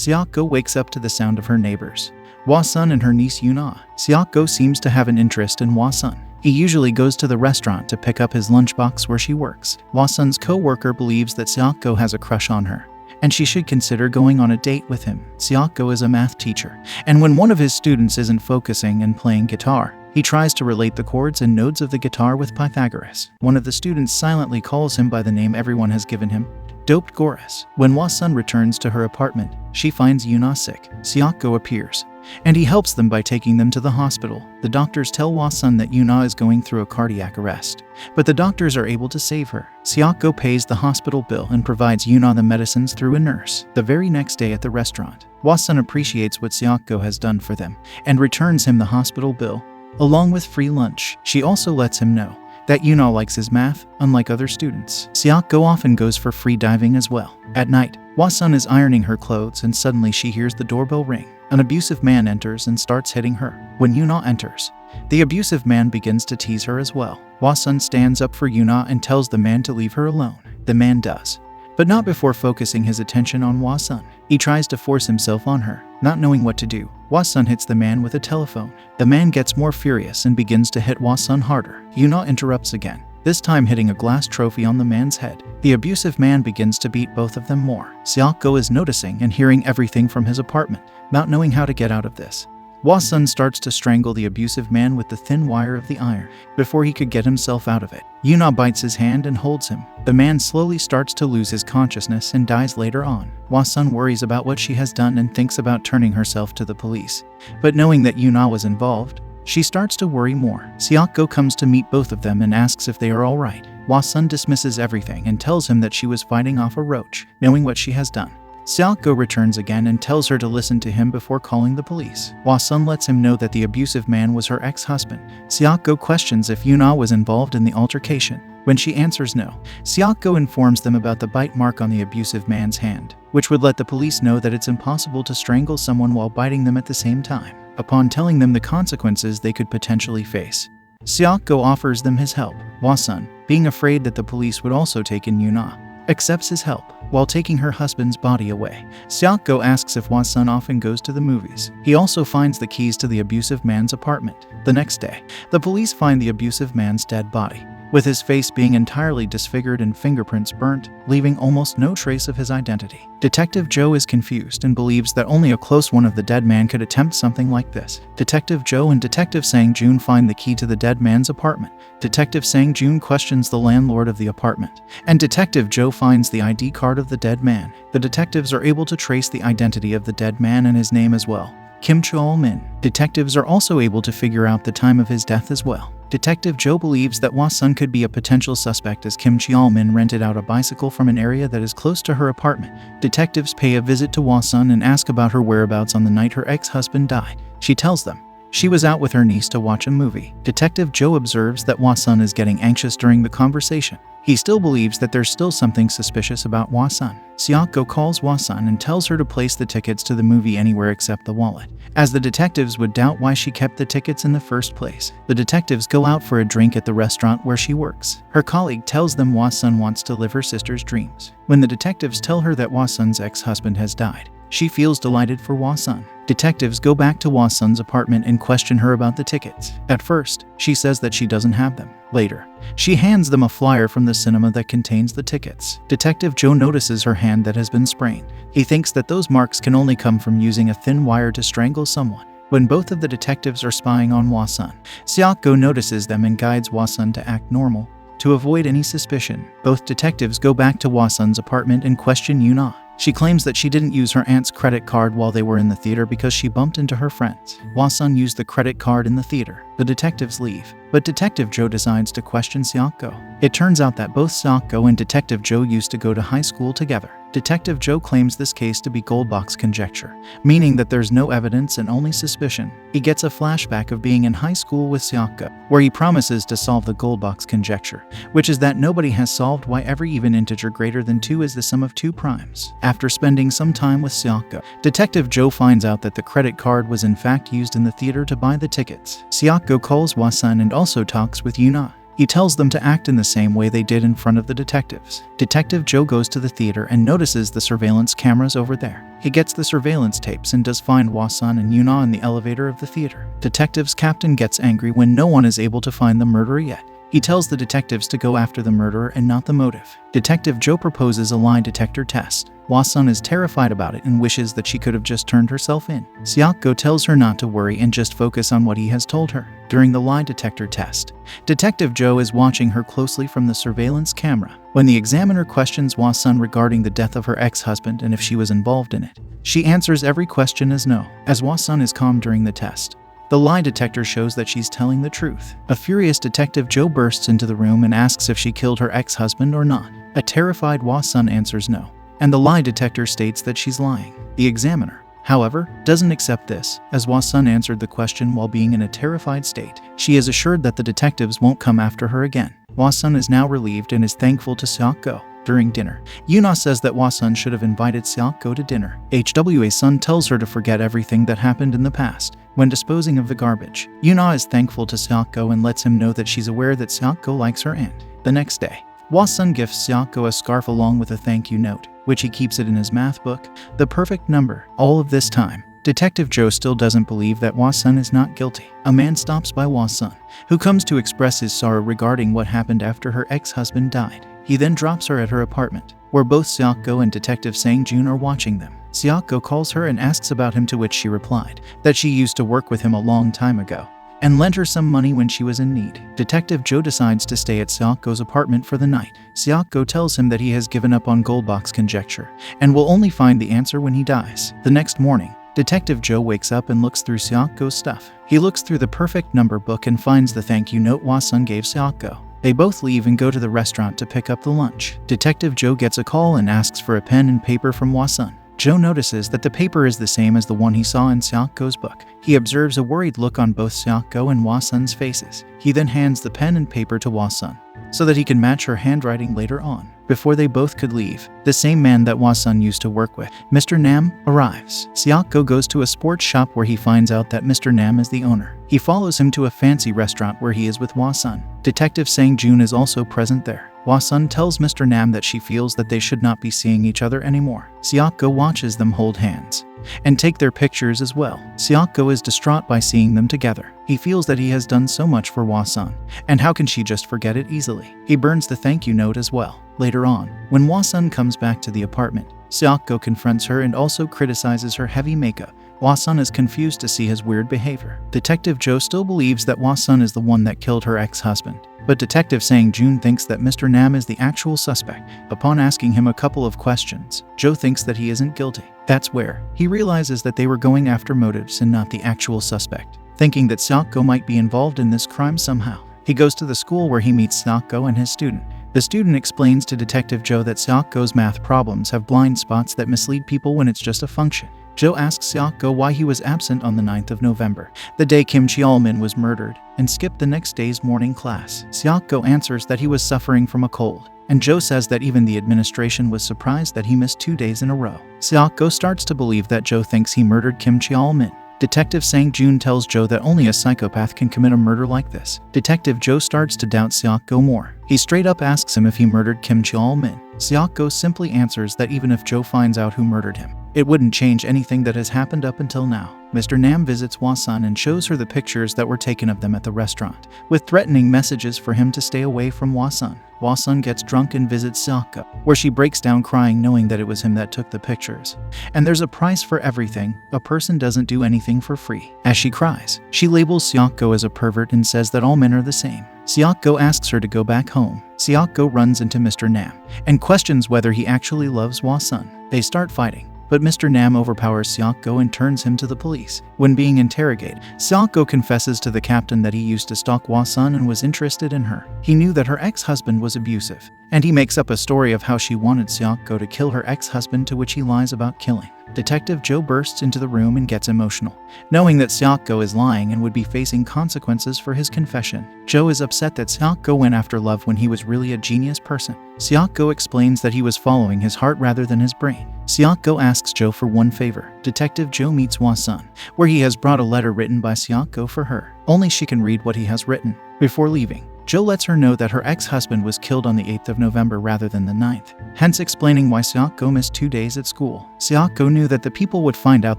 Seok-go wakes up to the sound of her neighbors, Hwa-sun and her niece Yuna. Seok-go seems to have an interest in Hwa-sun. He usually goes to the restaurant to pick up his lunchbox where she works. Hwa-sun's co-worker believes that Seok-go has a crush on her, and she should consider going on a date with him. Seok-go is a math teacher, and when one of his students isn't focusing and playing guitar, he tries to relate the chords and notes of the guitar with Pythagoras. One of the students silently calls him by the name everyone has given him, Doped Goris. When Hwa-sun returns to her apartment, she finds Yuna sick. Seok-go appears, and he helps them by taking them to the hospital. The doctors tell Hwa-sun that Yuna is going through a cardiac arrest, but the doctors are able to save her. Seok-go pays the hospital bill and provides Yuna the medicines through a nurse. The very next day at the restaurant, Hwa-sun appreciates what Seok-go has done for them and returns him the hospital bill, along with free lunch. She also lets him know that Yuna likes his math, unlike other students. Seok-go often goes for free diving as well. At night, Hwa-sun is ironing her clothes and suddenly she hears the doorbell ring. An abusive man enters and starts hitting her. When Yuna enters, the abusive man begins to tease her as well. Hwa-sun stands up for Yuna and tells the man to leave her alone. The man does, but not before focusing his attention on Hwa-sun. He tries to force himself on her. Not knowing what to do, Hwa-sun hits the man with a telephone. The man gets more furious and begins to hit Hwa-sun harder. Yuna interrupts again, this time hitting a glass trophy on the man's head. The abusive man begins to beat both of them more. Seok-go is noticing and hearing everything from his apartment, not knowing how to get out of this. Hwa-sun starts to strangle the abusive man with the thin wire of the iron before he could get himself out of it. Yuna bites his hand and holds him. The man slowly starts to lose his consciousness and dies later on. Hwa-sun worries about what she has done and thinks about turning herself to the police. But knowing that Yuna was involved, she starts to worry more. Seok-go comes to meet both of them and asks if they are alright. Hwa-sun dismisses everything and tells him that she was fighting off a roach, knowing what she has done. Seok-go returns again and tells her to listen to him before calling the police. Hwa-sun lets him know that the abusive man was her ex-husband. Seok-go questions if Yuna was involved in the altercation. When she answers no, Seok-go informs them about the bite mark on the abusive man's hand, which would let the police know that it's impossible to strangle someone while biting them at the same time. Upon telling them the consequences they could potentially face, Seok-go offers them his help. Hwa-sun, being afraid that the police would also take in Yuna, accepts his help. While taking her husband's body away, Seok-go asks if Hwa-sun often goes to the movies. He also finds the keys to the abusive man's apartment. The next day, the police find the abusive man's dead body, with his face being entirely disfigured and fingerprints burnt, leaving almost no trace of his identity. Detective Joe is confused and believes that only a close one of the dead man could attempt something like this. Detective Joe and Detective Sang-joon find the key to the dead man's apartment. Detective Sang-joon questions the landlord of the apartment, and Detective Joe finds the ID card of the dead man. The detectives are able to trace the identity of the dead man and his name as well, Kim Cheol-min. Detectives are also able to figure out the time of his death as well. Detective Joe believes that Hwa-sun could be a potential suspect as Kim Cheol-min rented out a bicycle from an area that is close to her apartment. Detectives pay a visit to Hwa-sun and ask about her whereabouts on the night her ex-husband died. She tells them she was out with her niece to watch a movie. Detective Joe observes that Hwa-sun is getting anxious during the conversation. He still believes that there's still something suspicious about Hwa-sun. Seok-go calls Hwa-sun and tells her to place the tickets to the movie anywhere except the wallet, as the detectives would doubt why she kept the tickets in the first place. The detectives go out for a drink at the restaurant where she works. Her colleague tells them Hwa-sun wants to live her sister's dreams. When the detectives tell her that Hwa-sun's ex-husband has died, she feels delighted for Hwa-sun. Detectives go back to Hwa-sun's apartment and question her about the tickets. At first, she says that she doesn't have them. Later, she hands them a flyer from the cinema that contains the tickets. Detective Joe notices her hand that has been sprained. He thinks that those marks can only come from using a thin wire to strangle someone. When both of the detectives are spying on Hwa-sun, Seok-go notices them and guides Hwa-sun to act normal, to avoid any suspicion. Both detectives go back to Hwa-sun's apartment and question Yuna. She claims that she didn't use her aunt's credit card while they were in the theater because she bumped into her friends. Hwa-sun used the credit card in the theater. The detectives leave, but Detective Joe decides to question Seok-go. It turns out that both Seok-go and Detective Joe used to go to high school together. Detective Joe claims this case to be goldbox conjecture, meaning that there's no evidence and only suspicion. He gets a flashback of being in high school with Seok-go, where he promises to solve the goldbox conjecture, which is that nobody has solved why every even integer greater than 2 is the sum of 2 primes. After spending some time with Seok-go, Detective Joe finds out that the credit card was in fact used in the theater to buy the tickets. Seok-go calls Hwa-sun and also talks with Yuna. He tells them to act in the same way they did in front of the detectives. Detective Joe goes to the theater and notices the surveillance cameras over there. He gets the surveillance tapes and does find Hwa-sun and Yuna in the elevator of the theater. Detective's captain gets angry when no one is able to find the murderer yet. He tells the detectives to go after the murderer and not the motive. Detective Joe proposes a lie detector test. Hwa-sun is terrified about it and wishes that she could have just turned herself in. Seok-go tells her not to worry and just focus on what he has told her. During the lie detector test, Detective Joe is watching her closely from the surveillance camera. When the examiner questions Hwa-sun regarding the death of her ex-husband and if she was involved in it, she answers every question as no. As Hwa-sun is calm during the test, the lie detector shows that she's telling the truth. A furious Detective Joe bursts into the room and asks if she killed her ex-husband or not. A terrified Hwa-sun answers no, and the lie detector states that she's lying. The examiner, however, doesn't accept this, as Hwa-sun answered the question while being in a terrified state. She is assured that the detectives won't come after her again. Hwa-sun is now relieved and is thankful to Seok-go. During dinner, Yuna says that Hwa-sun should have invited Seok-go to dinner. Hwa-sun tells her to forget everything that happened in the past. When disposing of the garbage, Yuna is thankful to Seok-go and lets him know that she's aware that Seok-go likes her and the next day, Hwa-sun gifts Seok-go a scarf along with a thank you note, which he keeps it in his math book, the perfect number. All of this time, Detective Joe still doesn't believe that Hwa-sun is not guilty. A man stops by Hwa-sun, who comes to express his sorrow regarding what happened after her ex-husband died. He then drops her at her apartment, where both Seok-go and Detective Sang-jun are watching them. Seok-go calls her and asks about him, to which she replied that she used to work with him a long time ago and lent her some money when she was in need. Detective Joe decides to stay at Seok-go's apartment for the night. Seok-go tells him that he has given up on Goldbox conjecture and will only find the answer when he dies. The next morning, Detective Joe wakes up and looks through Seok-go's stuff. He looks through the perfect number book and finds the thank you note Hwa-sun gave Seok-go. They both leave and go to the restaurant to pick up the lunch. Detective Joe gets a call and asks for a pen and paper from Hwa-sun. Joe notices that the paper is the same as the one he saw in Seok-go's book. He observes a worried look on both Seok-go and Hwa-sun's faces. He then hands the pen and paper to Hwa-sun so that he can match her handwriting later on. Before they both could leave, the same man that Hwa-sun used to work with, Mr. Nam, arrives. Seok-go goes to a sports shop where he finds out that Mr. Nam is the owner. He follows him to a fancy restaurant where he is with Hwa-sun. Detective Sang-jun is also present there. Hwa-sun tells Mr. Nam that she feels that they should not be seeing each other anymore. Seok-go watches them hold hands and take their pictures as well. Seok-go is distraught by seeing them together. He feels that he has done so much for Hwa-sun, and how can she just forget it easily? He burns the thank you note as well. Later on, when Hwa-sun comes back to the apartment, Seok-go confronts her and also criticizes her heavy makeup. Hwa-sun is confused to see his weird behavior. Detective Joe still believes that Hwa-sun is the one that killed her ex-husband, but Detective Sang-jun thinks that Mr. Nam is the actual suspect. Upon asking him a couple of questions, Joe thinks that he isn't guilty. That's where he realizes that they were going after motives and not the actual suspect, thinking that Seok-go might be involved in this crime somehow. He goes to the school where he meets Seok-go and his student. The student explains to Detective Joe that Seok-go's math problems have blind spots that mislead people when it's just a function. Joe asks Seok-go why he was absent on the 9th of November, the day Kim Cheol-min was murdered, and skipped the next day's morning class. Seok-go answers that he was suffering from a cold, and Joe says that even the administration was surprised that he missed 2 days in a row. Seok-go starts to believe that Joe thinks he murdered Kim Cheol-min. Detective Sang-jun tells Joe that only a psychopath can commit a murder like this. Detective Joe starts to doubt Seok-go more. He straight up asks him if he murdered Kim Cheol-min. Seok-go simply answers that even if Joe finds out who murdered him, it wouldn't change anything that has happened up until now. Mr. Nam visits Hwa-sun and shows her the pictures that were taken of them at the restaurant, with threatening messages for him to stay away from Hwa-sun. Hwa-sun gets drunk and visits Seok-go, where she breaks down crying knowing that it was him that took the pictures. And there's a price for everything. A person doesn't do anything for free. As she cries, she labels Seok-go as a pervert and says that all men are the same. Seok-go asks her to go back home. Seok-go runs into Mr. Nam and questions whether he actually loves Hwa-sun. They start fighting, but Mr. Nam overpowers Seok-go and turns him to the police. When being interrogated, Seok-go confesses to the captain that he used to stalk Hwa-sun and was interested in her. He knew that her ex-husband was abusive, and he makes up a story of how she wanted Seok-go to kill her ex-husband, to which he lies about killing. Detective Joe bursts into the room and gets emotional, knowing that Seok-go is lying and would be facing consequences for his confession. Joe is upset that Seok-go went after love when he was really a genius person. Seok-go explains that he was following his heart rather than his brain. Seok-go asks Joe for one favor. Detective Joe meets Hwa-sun, where he has brought a letter written by Seok-go for her. Only she can read what he has written. Before leaving, Jo lets her know that her ex-husband was killed on the 8th of November rather than the 9th, hence explaining why Seok-go missed 2 days at school. Seok-go knew that the people would find out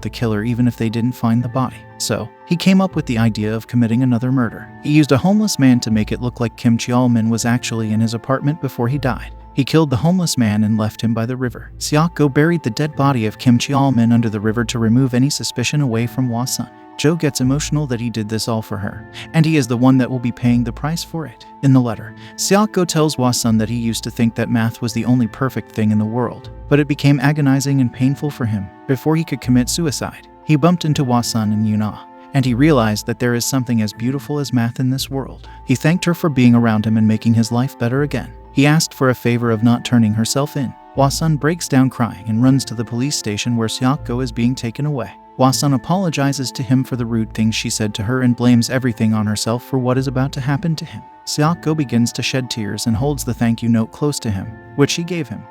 the killer even if they didn't find the body, so he came up with the idea of committing another murder. He used a homeless man to make it look like Kim Cheol-min was actually in his apartment before he died. He killed the homeless man and left him by the river. Seok-go buried the dead body of Kim Cheol-min under the river to remove any suspicion away from Hwa-sun. Jo gets emotional that he did this all for her, and he is the one that will be paying the price for it. In the letter, Seok-go tells Hwa-sun that he used to think that math was the only perfect thing in the world, but it became agonizing and painful for him. Before he could commit suicide, he bumped into Hwa-sun and Yuna, and he realized that there is something as beautiful as math in this world. He thanked her for being around him and making his life better again. He asked for a favor of not turning herself in. Hwa-sun breaks down crying and runs to the police station where Seok-go is being taken away. Hwa-sun apologizes to him for the rude things she said to her and blames everything on herself for what is about to happen to him. Seok-go begins to shed tears and holds the thank you note close to him, which she gave him.